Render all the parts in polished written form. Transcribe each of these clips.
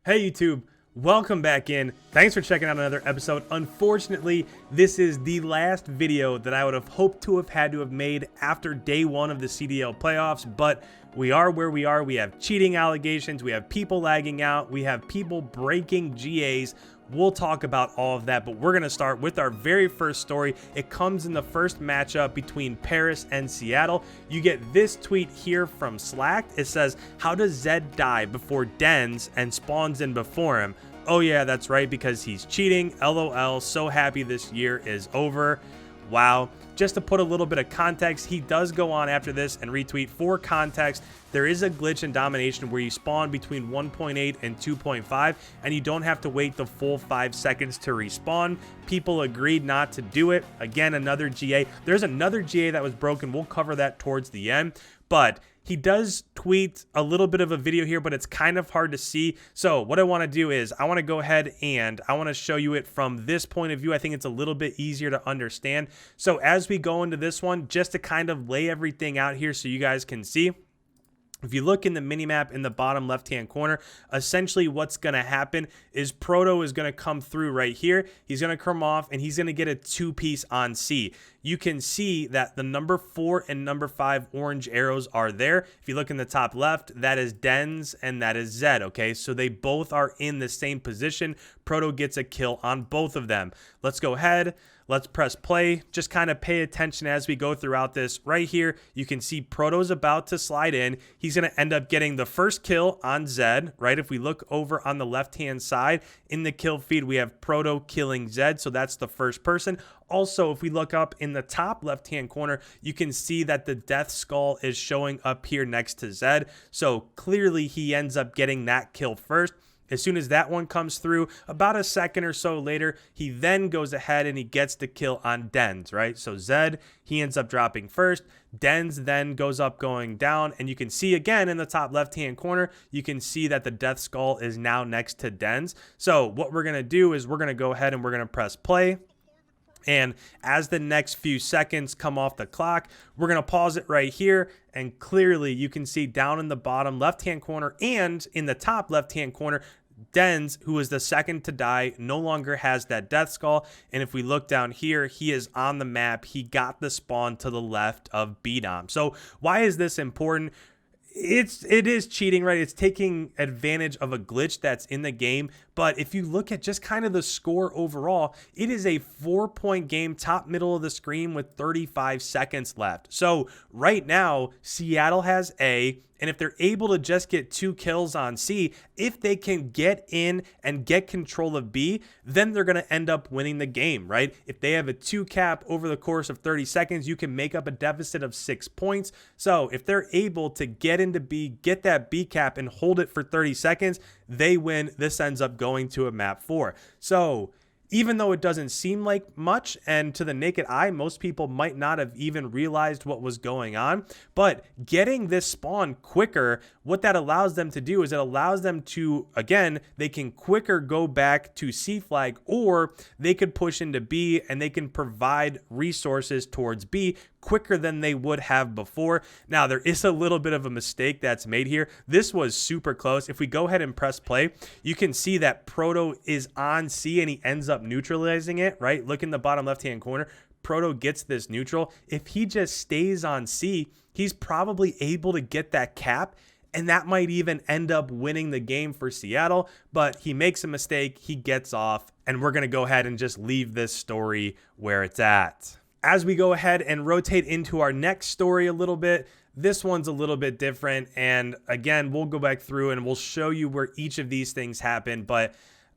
Hey YouTube, welcome back in. Thanks for checking out another episode. Unfortunately, this is the last video that I would have hoped to have made after day one of the CDL playoffs, but we are where we are. We have cheating allegations, we have people lagging out, we have people breaking GAs. We'll talk about all of that, but we're going to start with our very first story. It comes in the first matchup between Paris and Seattle. You get this tweet here from Slack. It says, how does Zed die before Dens and spawns in before him? Oh yeah, that's right, because he's cheating. LOL, so happy this year is over. Wow. Just to put a little bit of context, he does go on after this and retweet. For context, there is a glitch in domination where you spawn between 1.8 and 2.5 and you don't have to wait the full 5 seconds to respawn. People agreed not to do it. Again, another GA. There's another GA that was broken. We'll cover that towards the end, but he does tweet a little bit of a video here, but it's kind of hard to see. So what I want to do is I want to go ahead and I want to show you it from this point of view. I think it's a little bit easier to understand. So as we go into this one, just to kind of lay everything out here so you guys can see. If you look in the minimap in the bottom left-hand corner, essentially what's going to happen is Proto is going to come through right here. He's going to come off and he's going to get a 2-piece on C. You can see that the number 4 and number 5 orange arrows are there. If you look in the top left, that is Dens and that is Zed, okay? So they both are in the same position. Proto gets a kill on both of them. Let's go ahead. Let's press play. Just kind of pay attention as we go throughout this. Right here, you can see Proto's about to slide in. He's going to end up getting the first kill on Zed, right? If we look over on the left-hand side, in the kill feed, we have Proto killing Zed, so that's the first person. Also, if we look up in the top left-hand corner, you can see that the death skull is showing up here next to Zed. So clearly, he ends up getting that kill first. As soon as that one comes through, about a second or so later, he then goes ahead and he gets the kill on Dens, right? So Zed, he ends up dropping first. Dens then goes up going down, and you can see again in the top left-hand corner, you can see that the death skull is now next to Dens. So what we're going to do is we're going to go ahead and we're going to press play. And as the next few seconds come off the clock, we're going to pause it right here. And clearly you can see down in the bottom left-hand corner and in the top left-hand corner, Dens, who is the second to die, no longer has that death skull. And if we look down here, he is on the map. He got the spawn to the left of BDOM. So why is this important? It is cheating, right? It's taking advantage of a glitch that's in the game. But if you look at just kind of the score overall, it is a 4-point game, top middle of the screen with 35 seconds left. So right now, Seattle has A, and if they're able to just get 2 kills on C, if they can get in and get control of B, then they're going to end up winning the game, right? If they have a 2 cap over the course of 30 seconds, you can make up a deficit of 6 points. So if they're able to get into B, get that B cap and hold it for 30 seconds, they win. This ends up going to a map 4. So even though it doesn't seem like much, and to the naked eye, most people might not have even realized what was going on, but getting this spawn quicker, what that allows them to do is it allows them to, again, they can quicker go back to C flag, or they could push into B and they can provide resources towards B quicker than they would have before. Now, there is a little bit of a mistake that's made here. This was super close. If we go ahead and press play, you can see that Proto is on C and he ends up neutralizing it, right? Look in the bottom left-hand corner. Proto gets this neutral. If he just stays on C, he's probably able to get that cap, and that might even end up winning the game for Seattle, but he makes a mistake, he gets off, and we're going to go ahead and just leave this story where it's at. As we go ahead and rotate into our next story a little bit, this one's a little bit different. And again, we'll go back through and we'll show you where each of these things happen. But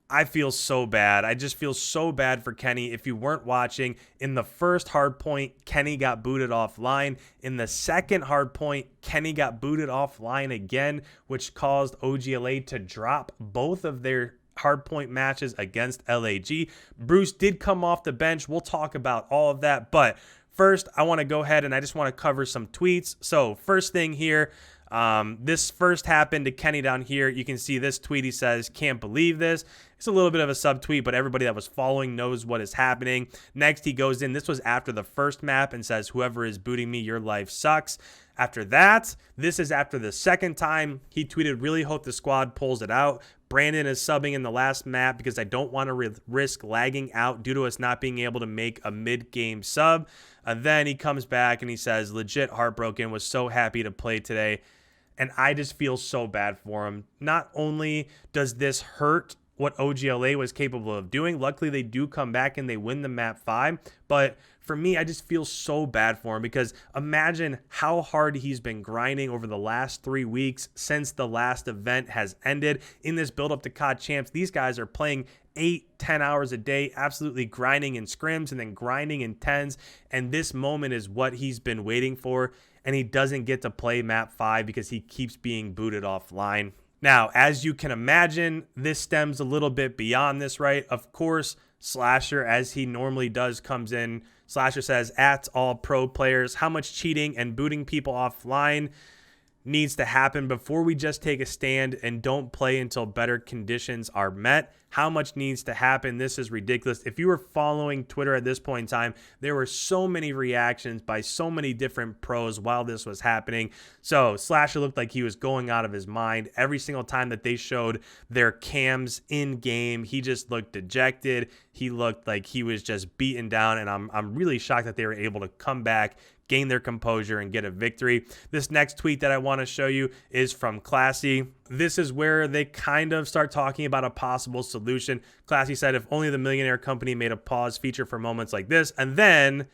I feel so bad. I just feel so bad for Kenny. If you weren't watching, in the first hardpoint, Kenny got booted offline. In the second hardpoint, Kenny got booted offline again, which caused OGLA to drop both of their hardpoint matches against LAG. Bruce did come off the bench. We'll talk about all of that. But first, I want to go ahead and I just want to cover some tweets. So first thing here, this first happened to Kenny down here. You can see this tweet. He says, "Can't believe this." It's a little bit of a subtweet, but everybody that was following knows what is happening. Next, he goes in. This was after the first map and says, "Whoever is booting me, your life sucks." After that, this is after the second time. He tweeted, really hope the squad pulls it out. Brandon is subbing in the last map because I don't want to risk lagging out due to us not being able to make a mid-game sub. And then he comes back and he says, legit heartbroken, was so happy to play today. And I just feel so bad for him. Not only does this hurt what OGLA was capable of doing, luckily they do come back and they win the map 5, but for me, I just feel so bad for him because imagine how hard he's been grinding over the last 3 weeks since the last event has ended. In this build up to CoD Champs, these guys are playing 8-10 hours a day, absolutely grinding in scrims and then grinding in 10s, and this moment is what he's been waiting for, and he doesn't get to play map 5 because he keeps being booted offline. Now, as you can imagine, this stems a little bit beyond this, right? Of course, Slasher, as he normally does, comes in. Slasher says, at all pro players, how much cheating and booting people offline needs to happen before we just take a stand and don't play until better conditions are met? How much needs to happen? This is ridiculous. If you were following Twitter at this point in time, there were so many reactions by so many different pros while this was happening. So Slasher looked like he was going out of his mind. Every single time that they showed their cams in game, he just looked dejected. He looked like he was just beaten down, and I'm really shocked that they were able to come back, gain their composure, and get a victory. This next tweet that I want to show you is from Classy. This is where they kind of start talking about a possible solution. Classy said, if only the Millionaire Company made a pause feature for moments like this. And then,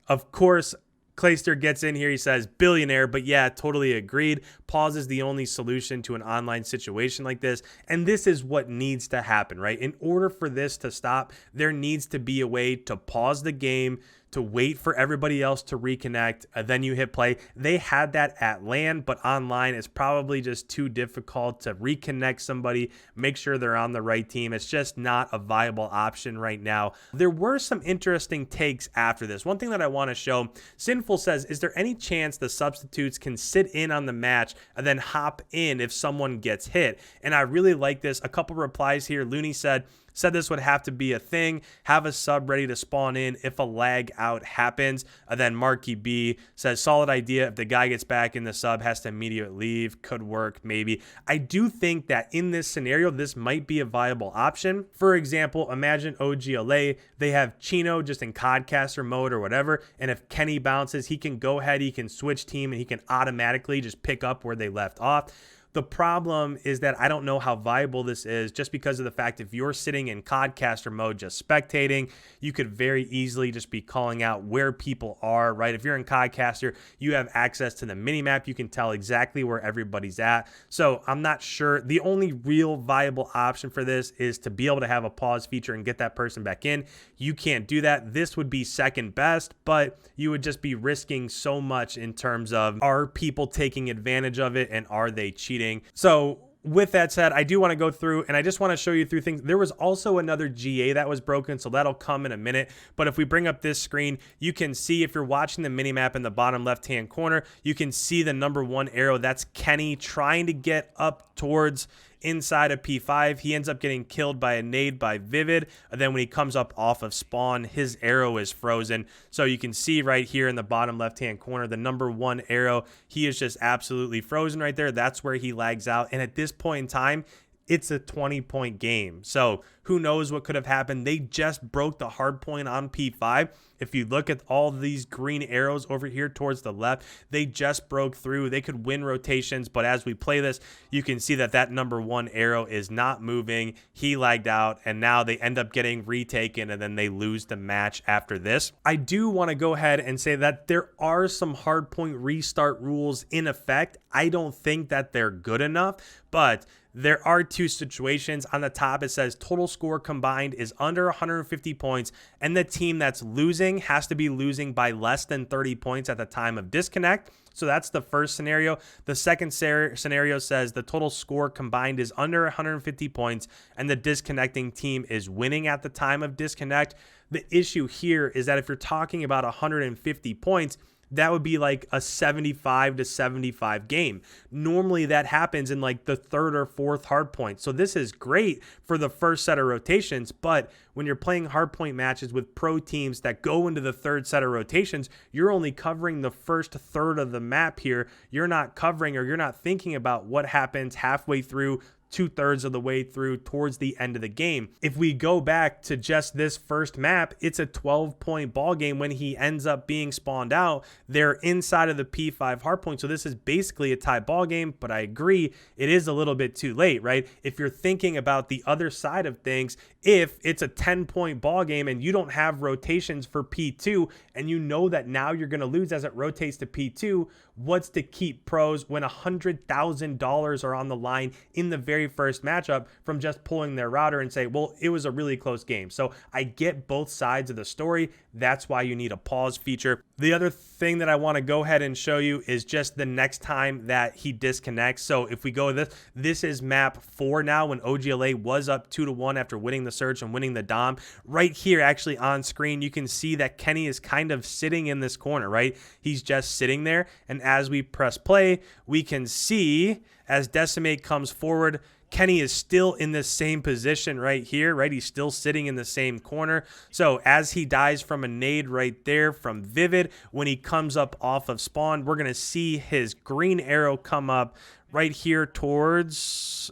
of course, Clayster gets in here. He says, billionaire, but yeah, totally agreed. Pause is the only solution to an online situation like this. And this is what needs to happen, right? In order for this to stop, there needs to be a way to pause the game, to wait for everybody else to reconnect, and then you hit play. They had that at LAN, but online it's probably just too difficult to reconnect somebody, make sure they're on the right team. It's just not a viable option right now. There were some interesting takes after this. One thing that I want to show, Sinful says, is there any chance the substitutes can sit in on the match and then hop in if someone gets hit? And I really like this. A couple replies here. Looney said this would have to be a thing. Have a sub ready to spawn in if a lag out happens. And then Marky B says, solid idea. If the guy gets back in the sub, has to immediately leave. Could work, maybe. I do think that in this scenario, this might be a viable option. For example, imagine OGLA. They have Chino just in Codcaster mode or whatever. And if Kenny bounces, he can go ahead, he can switch team, and he can automatically just pick up where they left off. The problem is that I don't know how viable this is, just because of the fact if you're sitting in Codcaster mode just spectating, you could very easily just be calling out where people are, right? If you're in Codcaster, you have access to the minimap. You can tell exactly where everybody's at. So I'm not sure. The only real viable option for this is to be able to have a pause feature and get that person back in. You can't do that. This would be second best, but you would just be risking so much in terms of, are people taking advantage of it and are they cheating? So with that said, I do want to go through and I just want to show you through things. There was also another GA that was broken, so that'll come in a minute. But if we bring up this screen, you can see, if you're watching the minimap in the bottom left-hand corner, you can see the number 1 arrow. That's Kenny trying to get up towards inside of P5. He ends up getting killed by a nade by Vivid, and then when he comes up off of spawn, his arrow is frozen. So you can see right here in the bottom left hand corner, the number 1 arrow, he is just absolutely frozen right there. That's where he lags out, and at this point in time, it's a 20-point game. So who knows what could have happened. They just broke the hard point on P5. If you look at all these green arrows over here towards the left, they just broke through. They could win rotations, but as we play this, you can see that that number 1 arrow is not moving. He lagged out, and now they end up getting retaken, and then they lose the match after this. I do want to go ahead and say that there are some hardpoint restart rules in effect. I don't think that they're good enough, but there are 2 situations. On the top, it says total score combined is under 150 points, and the team that's losing has to be losing by less than 30 points at the time of disconnect. So that's the first scenario. The second scenario says the total score combined is under 150 points, and the disconnecting team is winning at the time of disconnect. The issue here is that if you're talking about 150 points, that would be like a 75 to 75 game. Normally that happens in like the third or fourth hardpoint. So this is great for the first set of rotations, but when you're playing hardpoint matches with pro teams that go into the third set of rotations, you're only covering the first third of the map here. You're not covering, or you're not thinking about what happens halfway through, 2/3 of the way through, towards the end of the game. If we go back to just this first map, it's a 12-point ball game when he ends up being spawned out. They're inside of the P5 hardpoint, so this is basically a tie ball game, but I agree, it is a little bit too late, right? If you're thinking about the other side of things, if it's a 10-point ball game and you don't have rotations for P2, and you know that now you're going to lose as it rotates to P2, what's to keep pros when $100,000 are on the line in the very first matchup from just pulling their router and say, well, it was a really close game? So I get both sides of the story. That's why you need a pause feature. The other thing that I want to go ahead and show you is just the next time that he disconnects. So if we go this is map 4 now, when OGLA was up 2-1 after winning the search and winning the Dom. Right here, actually on screen, you can see that Kenny is kind of sitting in this corner, right? He's just sitting there. And as we press play, we can see as Decimate comes forward, Kenny is still in the same position right here, right? He's still sitting in the same corner. So as he dies from a nade right there from Vivid, when he comes up off of spawn, we're going to see his green arrow come up right here towards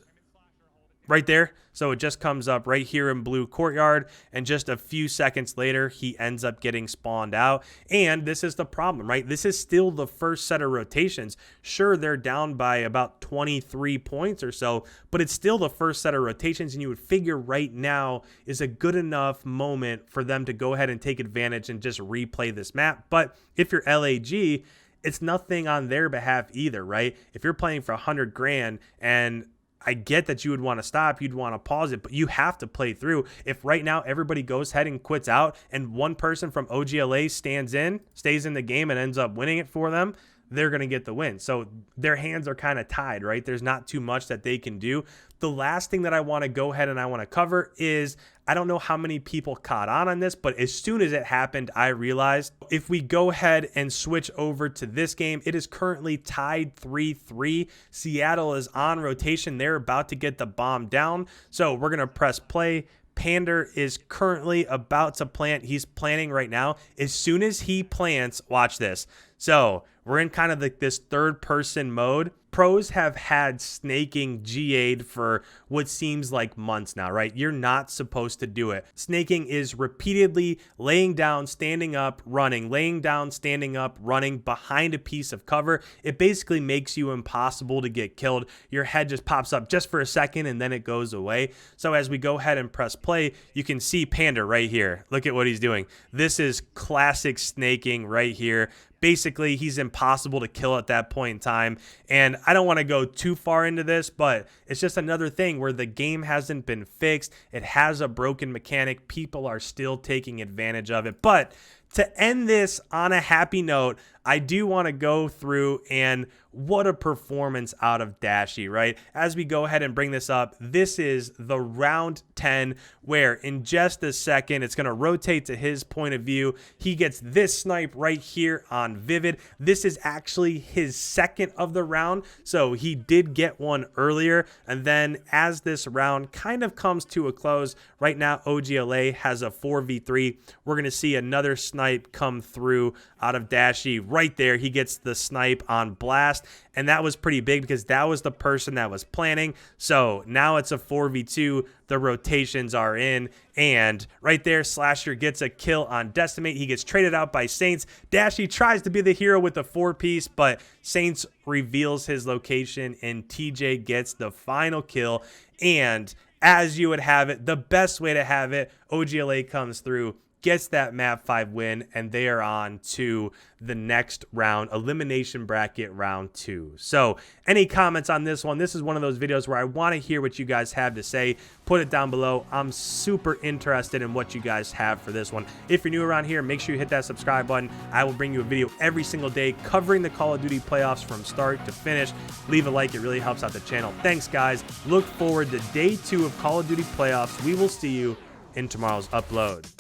right there. So it just comes up right here in blue courtyard, and just a few seconds later, he ends up getting spawned out. And this is the problem, right? This is still the first set of rotations. Sure, they're down by about 23 points or so, but it's still the first set of rotations, and you would figure right now is a good enough moment for them to go ahead and take advantage and just replay this map. But if you're LAG, it's nothing on their behalf either, right? If you're playing for 100 grand, and I get that you would want to stop, you'd want to pause it, but you have to play through. If right now everybody goes ahead and quits out and one person from OGLA stays in the game and ends up winning it for them, they're going to get the win. So their hands are kind of tied, right? There's not too much that they can do. The last thing that I want to go ahead and I want to cover is, I don't know how many people caught on this, but as soon as it happened, I realized if we go ahead and switch over to this game, it is currently tied 3-3. Seattle is on rotation. They're about to get the bomb down. So we're going to press play. PANDUR is currently about to plant. He's planting right now. As soon as he plants, watch this. So we're in kind of like this third person mode. Pros have had snaking GA'd for what seems like months now, right? You're not supposed to do it. Snaking is repeatedly laying down, standing up, running, laying down, standing up, running behind a piece of cover. It basically makes you impossible to get killed. Your head just pops up just for a second and then it goes away. So as we go ahead and press play, you can see PANDUR right here. Look at what he's doing. This is classic snaking right here. Basically, he's impossible to kill at that point in time. And I don't want to go too far into this, but it's just another thing where the game hasn't been fixed. It has a broken mechanic. People are still taking advantage of it. But to end this on a happy note, I do want to go through, and what a performance out of DASHY, right? As we go ahead and bring this up, this is the round 10, where in just a second, it's going to rotate to his point of view. He gets this snipe right here on Vivid. This is actually his second of the round, so he did get one earlier. And then as this round kind of comes to a close, right now OGLA has a 4v3. We're going to see another snipe come through out of DASHY right there. He gets the snipe on blast, and that was pretty big because that was the person that was planning. So now it's a 4v2. The rotations are in, and right there, Slasher gets a kill on Decimate. He gets traded out by Saints. DASHY tries to be the hero with the 4-piece, but Saints reveals his location, and TJ gets the final kill. And as you would have it, the best way to have it, OGLA comes through, gets that map 5 win, and they are on to the next round, elimination bracket round 2. So any comments on this one? This is one of those videos where I want to hear what you guys have to say. Put it down below. I'm super interested in what you guys have for this one. If you're new around here, make sure you hit that subscribe button. I will bring you a video every single day covering the Call of Duty playoffs from start to finish. Leave a like. It really helps out the channel. Thanks, guys. Look forward to day 2 of Call of Duty playoffs. We will see you in tomorrow's upload.